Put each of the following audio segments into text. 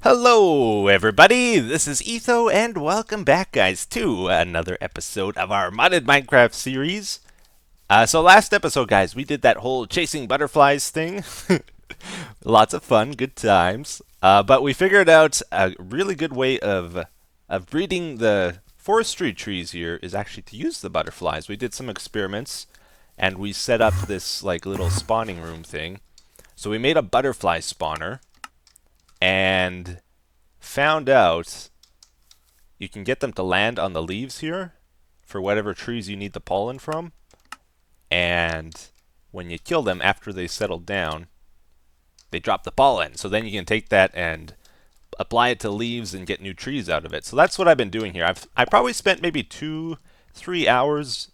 Hello, everybody! This is Etho, and welcome back, guys, to another episode of our modded Minecraft series. So last episode, guys, we did that whole chasing butterflies thing. Lots of fun, good times. But we figured out a really good way of breeding the forestry trees here is actually to use the butterflies. We did some experiments, and we set up this like little spawning room thing. So we made a butterfly spawner, and found out you can get them to land on the leaves here for whatever trees you need the pollen from. And when you kill them after they settle down, they drop the pollen. So then you can take that and apply it to leaves and get new trees out of it. So that's what I've been doing here. I probably spent maybe 2-3 hours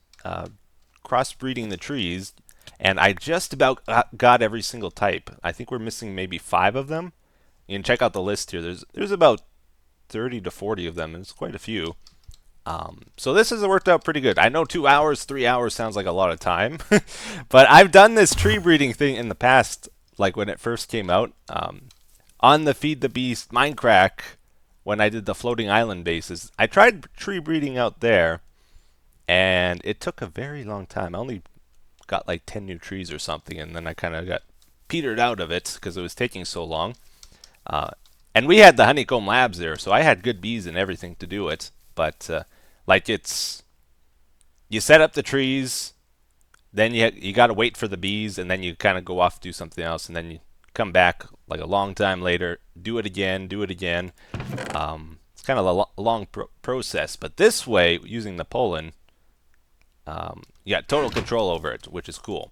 crossbreeding the trees, and I just about got every single type. I think we're missing maybe 5 of them. You can check out the list here. There's about 30 to 40 of them, and it's quite a few. So this has worked out pretty good. I know 2 hours, 3 hours sounds like a lot of time, but I've done this tree breeding thing in the past, like when it first came out. On the Feed the Beast Minecraft, when I did the floating island bases, I tried tree breeding out there, and it took a very long time. I only got like 10 new trees or something, and then I kind of got petered out of it because it was taking so long. Uh, and we had the honeycomb labs there, so I had good bees and everything to do it. But like it's you set up the trees, then you got to wait for the bees, and then you kind of go off do something else, and then you come back like a long time later, do it again, do it again. It's kind of a long process, but this way, using the pollen, you got total control over it, which is cool.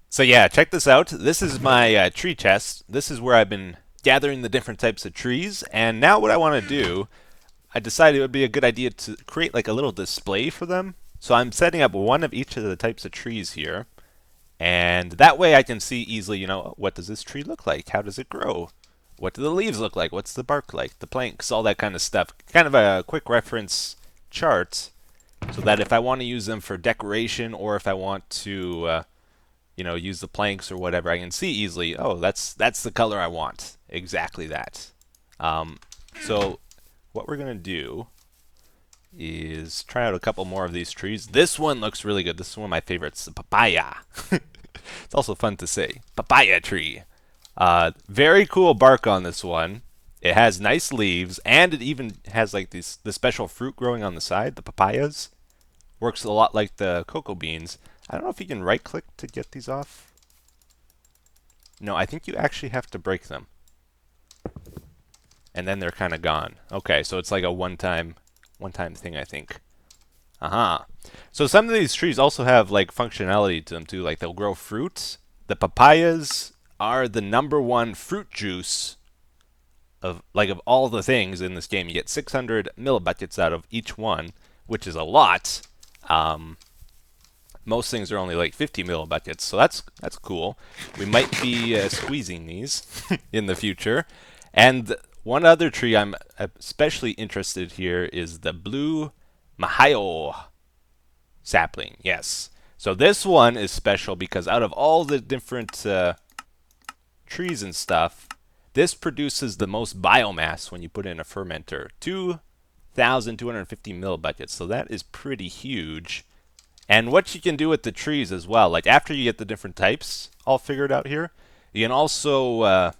So yeah, check this out. This is my tree chest. This is where I've been gathering the different types of trees, and now what I want to do, I decided it would be a good idea to create like a little display for them. So I'm setting up one of each of the types of trees here, and that way I can see easily, what does this tree look like? How does it grow? What do the leaves look like? What's the bark like? The planks, all that kind of stuff. Kind of a quick reference chart, so that if I want to use them for decoration, or if I want to use the planks or whatever, I can see easily, oh, that's the color I want. Exactly that. So what we're going to do is try out a couple more of these trees. This one looks really good. This is one of my favorites, the papaya. It's also fun to say. Papaya tree. Very cool bark on this one. It has nice leaves, and it even has like the special fruit growing on the side, the papayas. Works a lot like the cocoa beans. I don't know if you can right click to get these off. No, I think you actually have to break them. And then they're kind of gone. Okay, so it's like a one-time thing, I think. Aha. So some of these trees also have like functionality to them too, like they'll grow fruits. The papayas are the #1 fruit juice of all the things in this game. You get 600 millibuckets out of each one, which is a lot. Most things are only like 50 millibuckets, so that's cool. We might be squeezing these in the future. And one other tree I'm especially interested here is the blue Mahio sapling. Yes. So this one is special because out of all the different trees and stuff, this produces the most biomass when you put in a fermenter. 2,250 millibuckets. So that is pretty huge. And what you can do with the trees as well, like after you get the different types all figured out here, you can also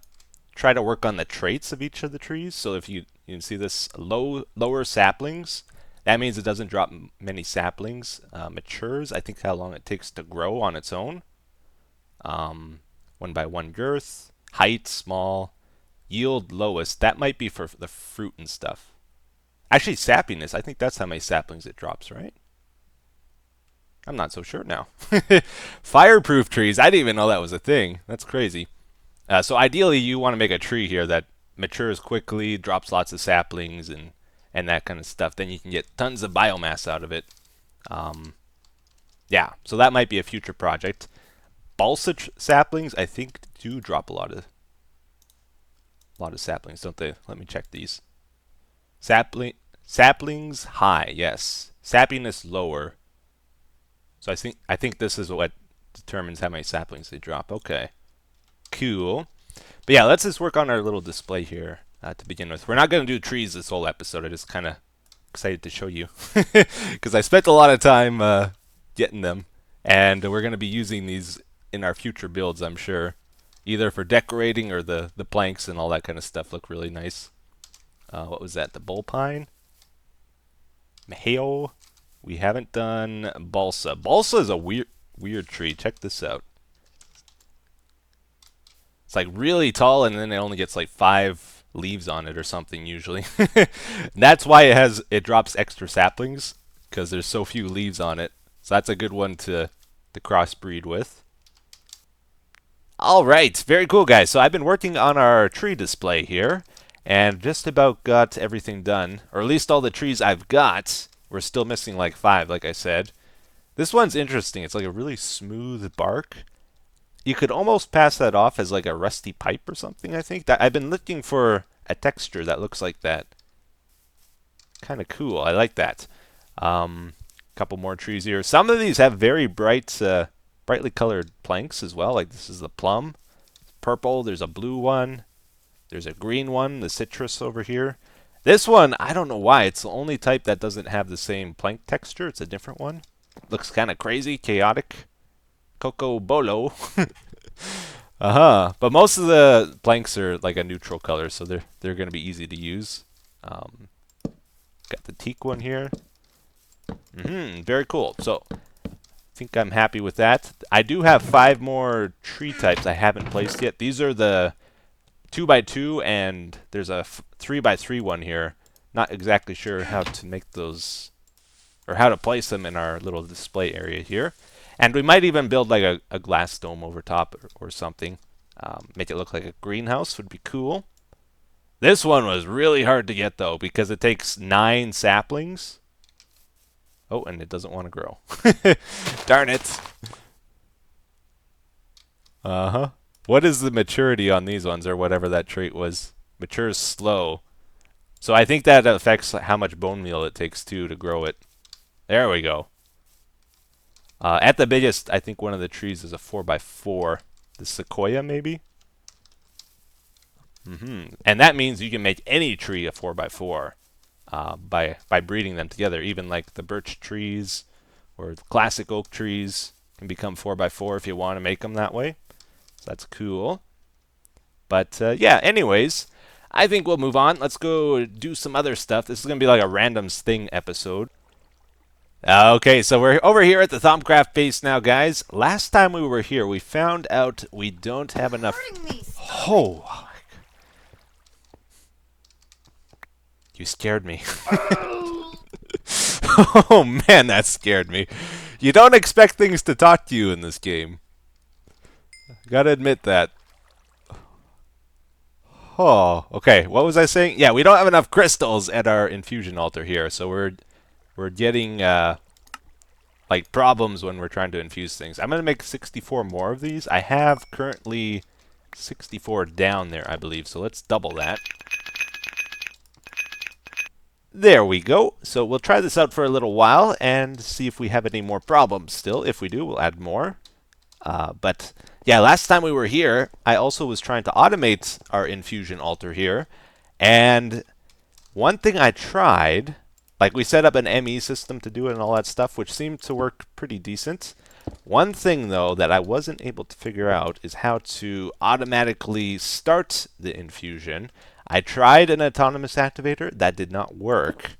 try to work on the traits of each of the trees. So if you can see this lower saplings, that means it doesn't drop many saplings. Matures, I think how long it takes to grow on its own. 1x1 girth, height small, yield lowest. That might be for the fruit and stuff. Actually, sappiness, I think that's how many saplings it drops, right? I'm not so sure now. Fireproof trees. I didn't even know that was a thing. That's crazy. So ideally, you want to make a tree here that matures quickly, drops lots of saplings, and that kind of stuff. Then you can get tons of biomass out of it. Yeah, so that might be a future project. Balsa saplings, I think, do drop a lot of saplings, don't they? Let me check these. Saplings high, yes. Sappiness lower. So I think this is what determines how many saplings they drop. Okay. Cool. But yeah, let's just work on our little display here. to begin with. We're not going to do trees this whole episode. I just kind of excited to show you because I spent a lot of time getting them, and we're going to be using these in our future builds, I'm sure, either for decorating or the planks and all that kind of stuff look really nice. What was that? The bull pine, maheo. We haven't done balsa. Balsa is a weird tree. Check this out. It's like really tall, and then it only gets like 5 leaves on it or something usually. That's why it drops extra saplings, because there's so few leaves on it. So that's a good one to crossbreed with. All right, very cool, guys. So I've been working on our tree display here, and just about got everything done, or at least all the trees I've got. We're still missing like 5, like I said. This one's interesting. It's like a really smooth bark. You could almost pass that off as like a rusty pipe or something, I think. I've been looking for a texture that looks like that. Kind of cool. I like that. Couple more trees here. Some of these have very brightly colored planks as well. Like this is the plum. Purple. There's a blue one. There's a green one, the citrus over here. This one, I don't know why. It's the only type that doesn't have the same plank texture. It's a different one. Looks kind of crazy, chaotic. Coco Bolo. But most of the planks are like a neutral color, so they're going to be easy to use. Got the teak one here. Very cool. So I think I'm happy with that. I do have 5 more tree types I haven't placed yet. These are the 2x2, and there's a 3x3 one here. Not exactly sure how to make those, or how to place them in our little display area here. And we might even build like a glass dome over top or something. Make it look like a greenhouse would be cool. This one was really hard to get though, because it takes 9 saplings. Oh, and it doesn't want to grow. Darn it. What is the maturity on these ones, or whatever that trait was? Matures slow. So I think that affects how much bone meal it takes too to grow it. There we go. At the biggest, I think one of the trees is a 4x4. The sequoia, maybe? And that means you can make any tree a 4x4 by breeding them together. Even like the birch trees or the classic oak trees can become 4x4 if you want to make them that way. So that's cool. But yeah, anyways, I think we'll move on. Let's go do some other stuff. This is going to be like a random thing episode. Okay, so we're over here at the Thaumcraft base now, guys. Last time we were here, we found out we don't have enough... Oh! You scared me. Oh, man, that scared me. You don't expect things to talk to you in this game. Gotta admit that. Oh, okay. What was I saying? Yeah, we don't have enough crystals at our infusion altar here, so we're getting like problems when we're trying to infuse things. I'm gonna make 64 more of these. I have currently 64 down there, I believe. So let's double that. There we go. So we'll try this out for a little while and see if we have any more problems still. If we do, we'll add more. But yeah, last time we were here, I also was trying to automate our infusion altar here. And one thing I tried, like we set up an ME system to do it and all that stuff, which seemed to work pretty decent. One thing, though, that I wasn't able to figure out is how to automatically start the infusion. I tried an autonomous activator. That did not work.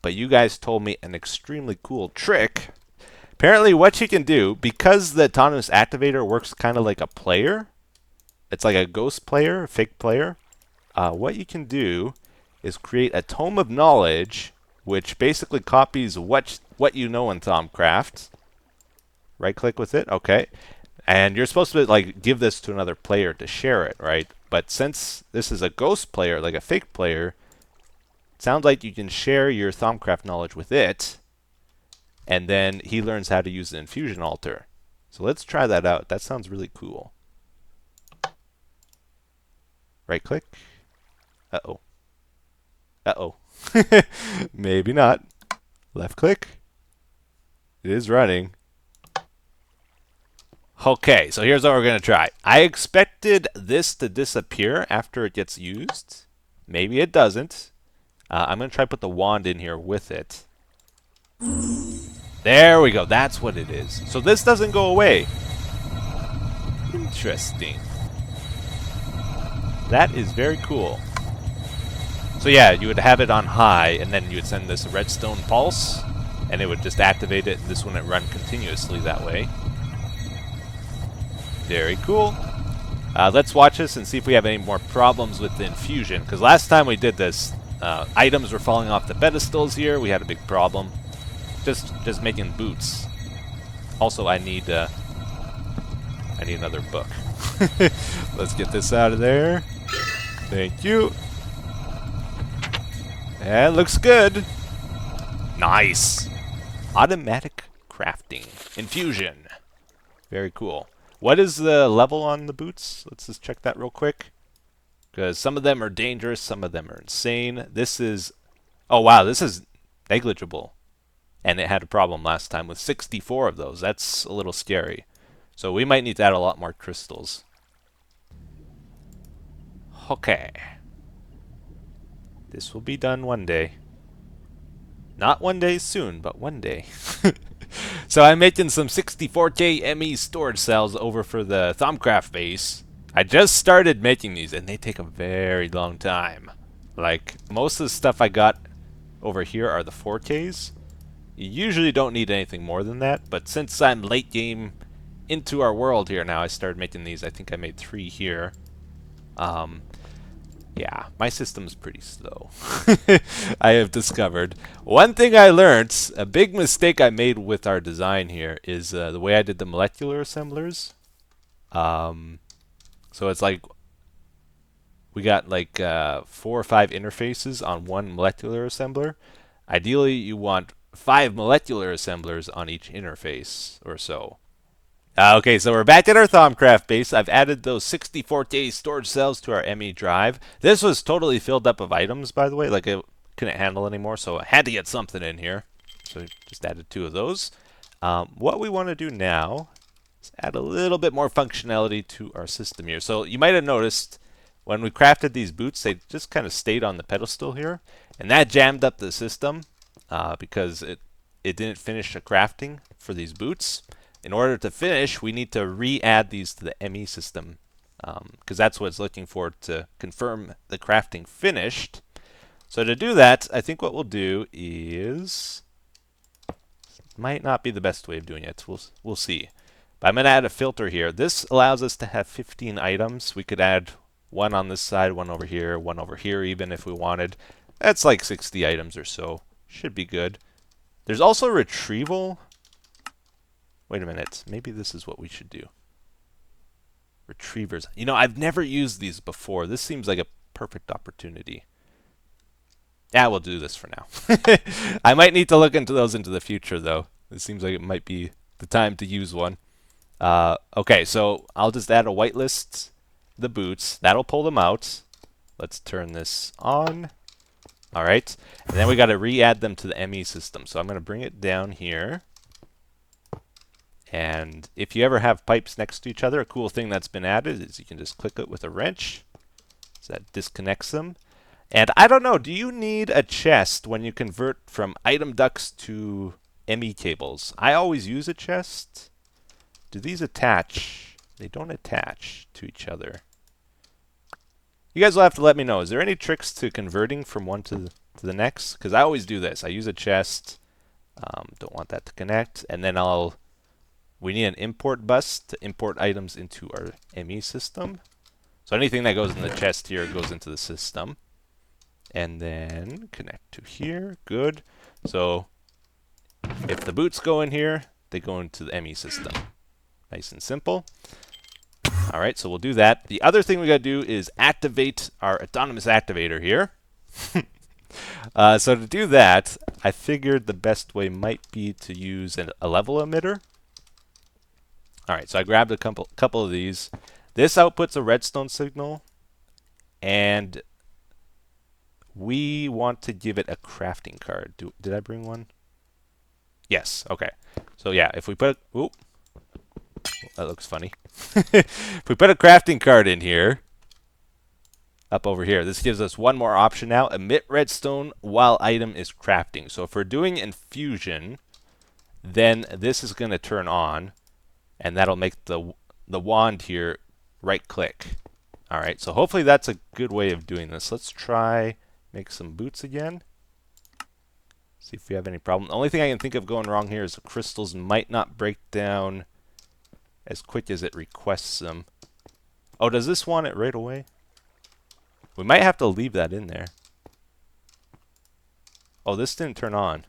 But you guys told me an extremely cool trick. Apparently what you can do, because the autonomous activator works kind of like a player, it's like a ghost player, a fake player, what you can do is create a tome of knowledge, which basically copies what you know in Thaumcraft. Right click with it, okay. And you're supposed to like give this to another player to share it, right? But since this is a ghost player, like a fake player, it sounds like you can share your Thaumcraft knowledge with it, and then he learns how to use the infusion altar. So let's try that out. That sounds really cool. Right click. Uh-oh. Uh-oh. Maybe not. Left click. It is running. Okay, so here's what we're going to try. I expected this to disappear after it gets used. Maybe it doesn't. I'm going to try to put the wand in here with it. There we go. That's what it is. So this doesn't go away. Interesting. That is very cool. So yeah, you would have it on high, and then you would send this redstone pulse, and it would just activate it, and this wouldn't run continuously that way. Very cool. Let's watch this and see if we have any more problems with the infusion, because last time we did this, items were falling off the pedestals here. We had a big problem. Just making boots. Also, I need another book. Let's get this out of there. Thank you. Yeah, looks good. Nice. Automatic crafting. Infusion. Very cool. What is the level on the boots? Let's just check that real quick. Because some of them are dangerous, some of them are insane. This is... Oh, wow, this is negligible. And it had a problem last time with 64 of those. That's a little scary. So we might need to add a lot more crystals. Okay. This will be done one day. Not one day soon, but one day. So I'm making some 64K ME storage cells over for the Thaumcraft base. I just started making these, and they take a very long time. Like, most of the stuff I got over here are the 4Ks. You usually don't need anything more than that, but since I'm late game into our world here now, I started making these. I think I made 3 here. Yeah, my system's pretty slow. I have discovered. One thing I learned, a big mistake I made with our design here, is the way I did the molecular assemblers. So it's like we got like 4 or 5 interfaces on one molecular assembler. Ideally, you want 5 molecular assemblers on each interface or so. Okay, so we're back at our Thaumcraft base. I've added those 64K storage cells to our ME drive. This was totally filled up of items, by the way. Like, it couldn't handle anymore, so I had to get something in here. So just added 2 of those. What we want to do now is add a little bit more functionality to our system here. So you might have noticed when we crafted these boots, they just kind of stayed on the pedestal here. And that jammed up the system because it didn't finish the crafting for these boots. In order to finish, we need to re-add these to the ME system because that's what it's looking for to confirm the crafting finished. So to do that, I think what we'll do is... Might not be the best way of doing it. We'll see. But I'm going to add a filter here. This allows us to have 15 items. We could add 1 on this side, 1 over here even if we wanted. That's like 60 items or so. Should be good. There's also retrieval... Wait a minute. Maybe this is what we should do. Retrievers. You know, I've never used these before. This seems like a perfect opportunity. Yeah, we'll do this for now. I might need to look into those into the future, though. It seems like it might be the time to use one. Okay, so I'll just add a whitelist the boots. That'll pull them out. Let's turn this on. All right. And then we got to re-add them to the ME system. So I'm going to bring it down here. And if you ever have pipes next to each other, a cool thing that's been added is you can just click it with a wrench. So that disconnects them. And I don't know, do you need a chest when you convert from item ducts to ME cables? I always use a chest. Do these attach? They don't attach to each other. You guys will have to let me know. Is there any tricks to converting from one to the next? Because I always do this. I use a chest. Don't want that to connect. And then we need an import bus to import items into our ME system. So anything that goes in the chest here goes into the system. And then connect to here. Good. So if the boots go in here, they go into the ME system. Nice and simple. All right, so we'll do that. The other thing we got to do is activate our autonomous activator here. So to do that, I figured the best way might be to use a level emitter. All right, so I grabbed a couple of these. This outputs a redstone signal, and we want to give it a crafting card. Did I bring one? Yes, okay. So yeah, if we put... Oop, that looks funny. If we put a crafting card in here, up over here. This gives us one more option now. Emit redstone while item is crafting. So if we're doing infusion, then this is going to turn on, and that'll make the wand here right click. All right, so hopefully that's a good way of doing this. Let's try make some boots again. See if we have any problem. The only thing I can think of going wrong here is the crystals might not break down as quick as it requests them. Oh, does this want it right away? We might have to leave that in there. Oh, this didn't turn on.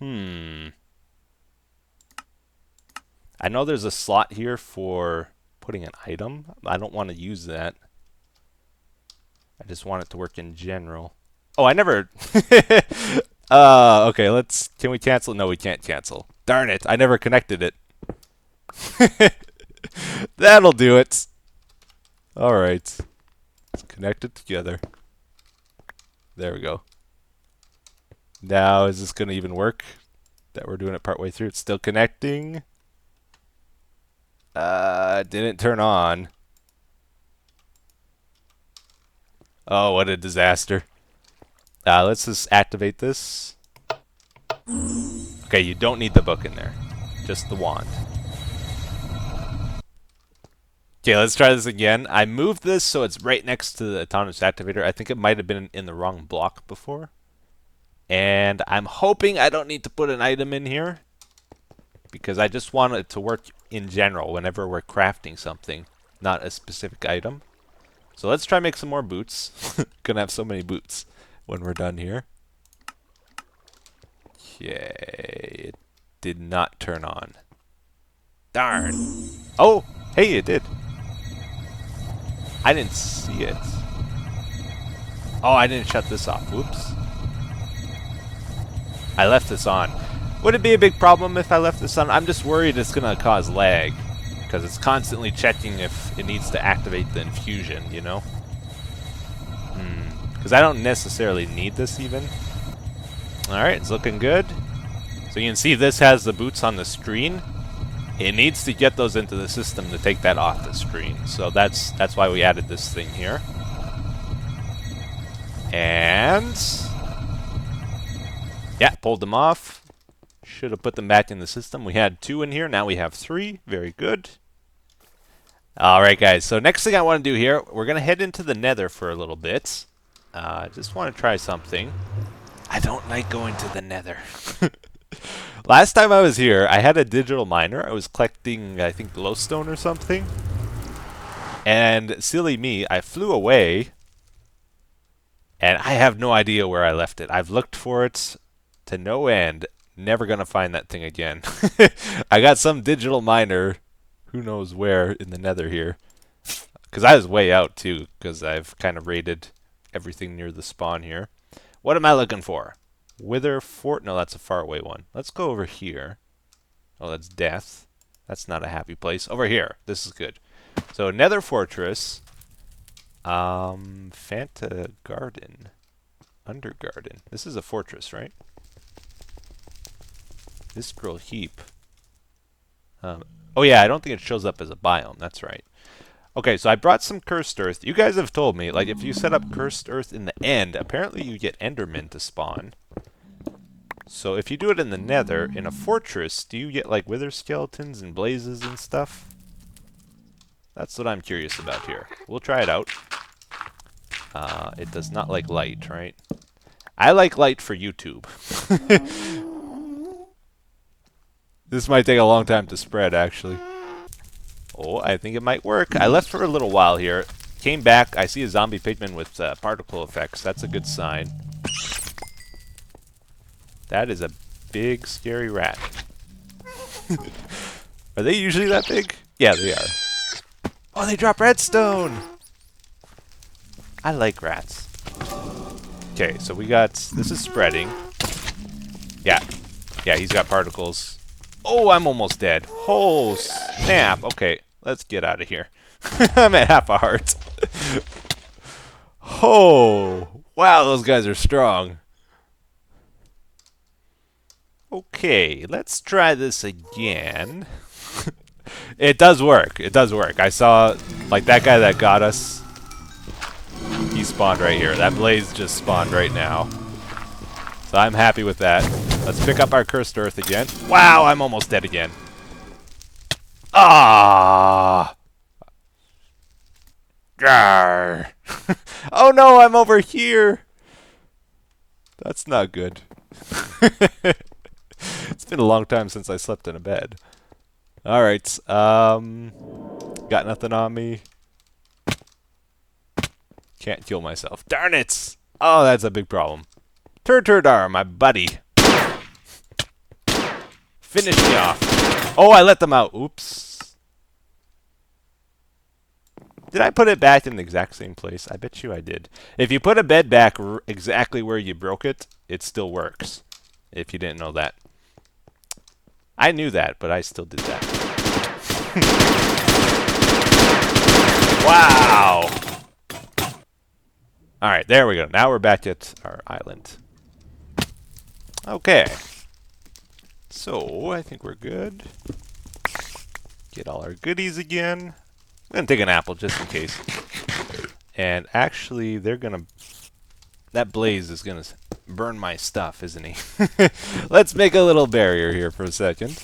I know there's a slot here for putting an item. I don't want to use that. I just want it to work in general. Oh, I never... okay, let's... Can we cancel? No, we can't cancel. Darn it, I never connected it. That'll do it. Alright. Let's connect it together. There we go. Now, is this going to even work? That we're doing it partway through. It's still connecting. Didn't turn on. Oh, what a disaster. Let's just activate this. Okay, you don't need the book in there. Just the wand. Okay, let's try this again. I moved this so it's right next to the autonomous activator. I think it might have been in the wrong block before. And I'm hoping I don't need to put an item in here, because I just want it to work in general whenever we're crafting something, not a specific item. So let's try make some more boots. Gonna have so many boots when we're done here. Okay, it did not turn on. Darn. Oh, hey, it did. I didn't see it. Oh, I didn't shut this off. Whoops. I left this on. Would it be a big problem if I left this on? I'm just worried it's going to cause lag, because it's constantly checking if it needs to activate the infusion, you know? Because I don't necessarily need this even. Alright, it's looking good. So you can see this has the boots on the screen. It needs to get those into the system to take that off the screen. So that's why we added this thing here. And... yeah, pulled them off. Should have put them back in the system. We had 2 in here, now we have 3. Very good. Alright guys, so next thing I want to do here, we're going to head into the Nether for a little bit. Just want to try something. I don't like going to the Nether. Last time I was here, I had a digital miner. I was collecting, I think, glowstone or something. And silly me, I flew away. And I have no idea where I left it. I've looked for it to no end. Never gonna find that thing again. I got some digital miner, who knows where in the Nether here. Because I was way out too, because I've kind of raided everything near the spawn here. What am I looking for? Wither Fort? No, that's a faraway one. Let's go over here. Oh, that's death. That's not a happy place. Over here. This is good. So, Nether Fortress. Fanta Garden. Undergarden. This is a fortress, right? This scroll heap. Oh yeah, I don't think it shows up as a biome. That's right. Okay, so I brought some cursed earth. You guys have told me, like, if you set up cursed earth in the end, apparently you get endermen to spawn. So if you do it in the Nether, in a fortress, do you get, like, wither skeletons and blazes and stuff? That's what I'm curious about here. We'll try it out. It does not like light, right? I like light for YouTube. This might take a long time to spread, actually. Oh, I think it might work. I left for a little while here. Came back. I see a zombie pigman with particle effects. That's a good sign. That is a big, scary rat. Are they usually that big? Yeah, they are. Oh, they drop redstone! I like rats. Okay, so we got... this is spreading. Yeah. Yeah, he's got particles. Oh, I'm almost dead. Oh, snap. Okay, let's get out of here. I'm at half a heart. Oh, wow, those guys are strong. Okay, let's try this again. It does work. It does work. I saw Like that guy that got us, he spawned right here. That blaze just spawned right now. So I'm happy with that. Let's pick up our cursed earth again. Wow, I'm almost dead again. Ah! Oh no, I'm over here! That's not good. It's been a long time since I slept in a bed. Alright, got nothing on me. Can't kill myself. Darn it! Oh, that's a big problem. Tur-tur-dar, my buddy. Finish me off. Oh, I let them out. Oops. Did I put it back in the exact same place? I bet you I did. If you put a bed back exactly where you broke it, it still works. If you didn't know that. I knew that, but I still did that. Wow! Alright, there we go. Now we're back at our island. Okay. So, I think we're good. Get all our goodies again. I'm going to take an apple just in case. And actually, they're going to... That blaze is going to burn my stuff, isn't he? Let's make a little barrier here for a second.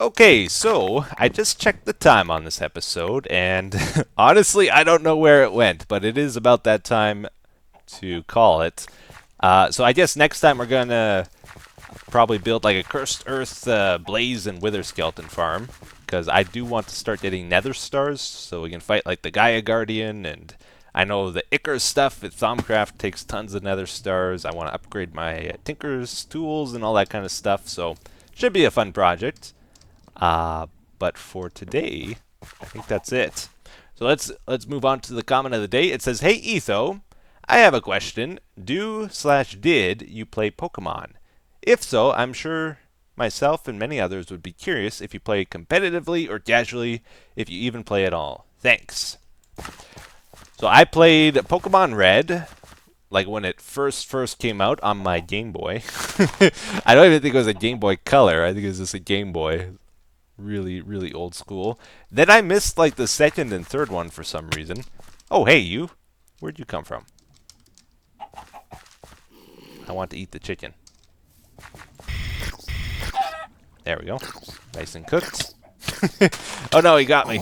Okay, so I just checked the time on this episode, and honestly, I don't know where it went, but it is about that time to call it. So I guess next time we're going to probably build like a Cursed Earth Blaze and Wither Skeleton farm, because I do want to start getting Nether stars, so we can fight like the Gaia Guardian, and I know the Icarus stuff at Thaumcraft takes tons of Nether stars. I want to upgrade my Tinker's tools and all that kind of stuff, so should be a fun project. But for today, I think that's it. So let's move on to the comment of the day. It says, "Hey Etho, I have a question. Do/did you play Pokemon? If so, I'm sure myself and many others would be curious if you play competitively or casually, if you even play at all. Thanks." So I played Pokemon Red, like when it first came out on my Game Boy. I don't even think it was a Game Boy Color. I think it was just a Game Boy. Really, really old school. Then I missed like the second and third one for some reason. Oh, hey, you. Where'd you come from? I want to eat the chicken. There we go. Nice and cooked. Oh no, he got me.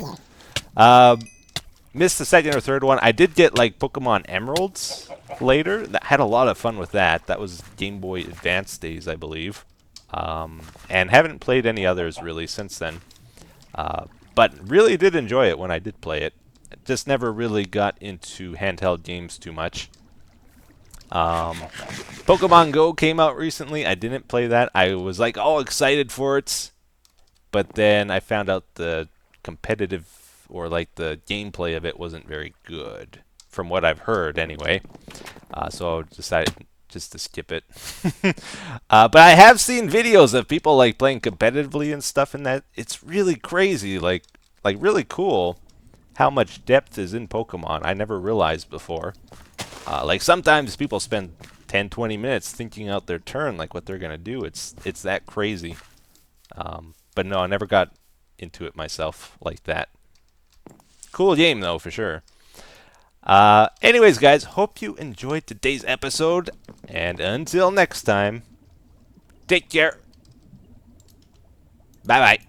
Missed the second or third one. I did get like Pokemon Emeralds later. That had a lot of fun with that. That was Game Boy Advance days, I believe. And haven't played any others really since then. But really did enjoy it when I did play it. Just never really got into handheld games too much. Pokemon Go came out recently. I didn't play that. I was like all excited for it. But then I found out the competitive or like the gameplay of it wasn't very good. From what I've heard anyway. So I decided just to skip it. But I have seen videos of people like playing competitively and stuff, and that it's really crazy, like really cool how much depth is in Pokemon. I never realized before. Like sometimes people spend 10-20 minutes thinking out their turn, like what they're gonna do. It's that crazy. But no, I never got into it myself like that. Cool game though, for sure. Anyways, guys, hope you enjoyed today's episode, and until next time, take care. Bye-bye.